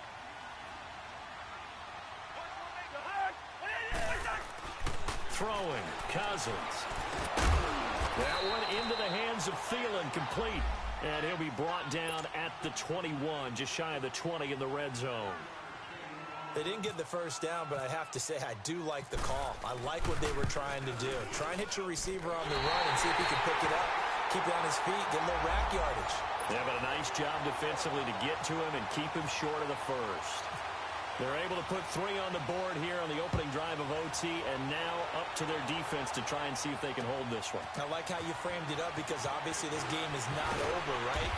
Throwing, Cousins. That one into the hands of Thielen, complete. And he'll be brought down at the 21, just shy of the 20 in the red zone. They didn't get the first down, but I have to say I do like the call. I like what they were trying to do. Try and hit your receiver on the run and see if he can pick it up. Keep it on his feet, get a little rack yardage. Yeah, but a nice job defensively to get to him and keep him short of the first. They're able to put 3 on the board here on the opening drive of OT, and now up to their defense to try and see if they can hold this one. I like how you framed it up because obviously this game is not over, right?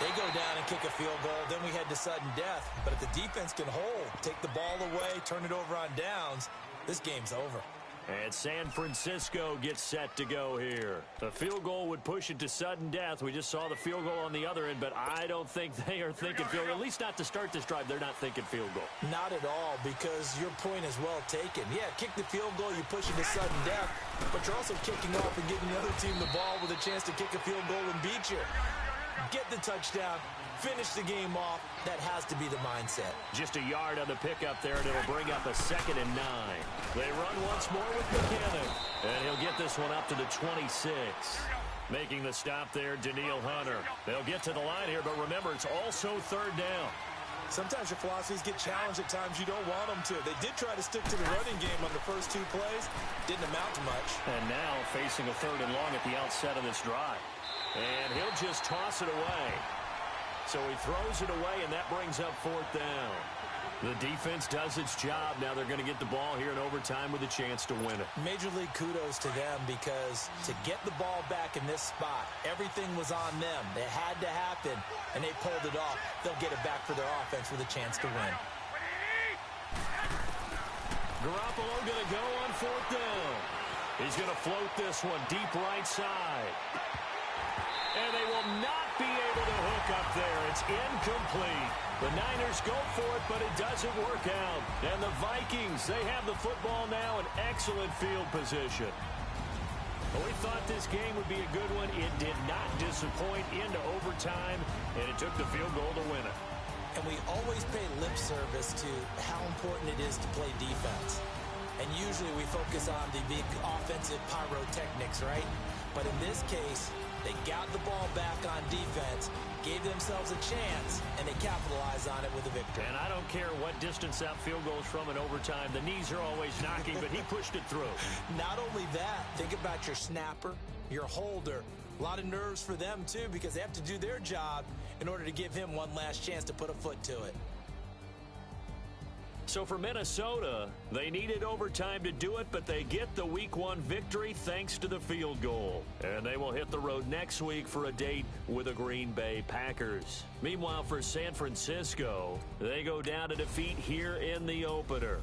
They go down and kick a field goal, then we head to sudden death. But if the defense can hold, take the ball away, turn it over on downs, this game's over. And San Francisco gets set to go here. The field goal would push it to sudden death. We just saw the field goal on the other end, but I don't think they are thinking field goal. At least not to start this drive. They're not thinking field goal. Not at all, because your point is well taken. Yeah, kick the field goal, you push it to sudden death, but you're also kicking off and giving the other team the ball with a chance to kick a field goal and beat you. Get the touchdown, finish the game off. That has to be the mindset. Just a yard on the pickup there, and it'll bring up a 2nd and 9. They run once more with Buchanan, and he'll get this one up to the 26. Making the stop there, Daniil Hunter. They'll get to the line here, but remember, it's also 3rd down. Sometimes your philosophies get challenged at times you don't want them to. They did try to stick to the running game on the first 2 plays. Didn't amount to much. And now facing a 3rd and long at the outset of this drive. And he'll just toss it away. So he throws it away, and that brings up 4th down. The defense does its job. Now they're going to get the ball here in overtime with a chance to win it. Major league kudos to them, because to get the ball back in this spot, everything was on them. It had to happen, and they pulled it off. They'll get it back for their offense with a chance to win. Garoppolo going to go on 4th down. He's going to float this one deep right side. And they will not be able to hook up there. It's incomplete. The Niners go for it, but it doesn't work out. And the Vikings, they have the football now in excellent field position. Well, we thought this game would be a good one. It did not disappoint into overtime, and it took the field goal to win it. And we always pay lip service to how important it is to play defense. And usually we focus on the big offensive pyrotechnics, right? But in this case, they got the ball back on defense, gave themselves a chance, and they capitalized on it with a victory. And I don't care what distance that field goes from in overtime. The knees are always knocking, but he pushed it through. Not only that, think about your snapper, your holder. A lot of nerves for them, too, because they have to do their job in order to give him one last chance to put a foot to it. So for Minnesota, they needed overtime to do it, but they get the Week 1 victory thanks to the field goal. And they will hit the road next week for a date with the Green Bay Packers. Meanwhile, for San Francisco, they go down to defeat here in the opener.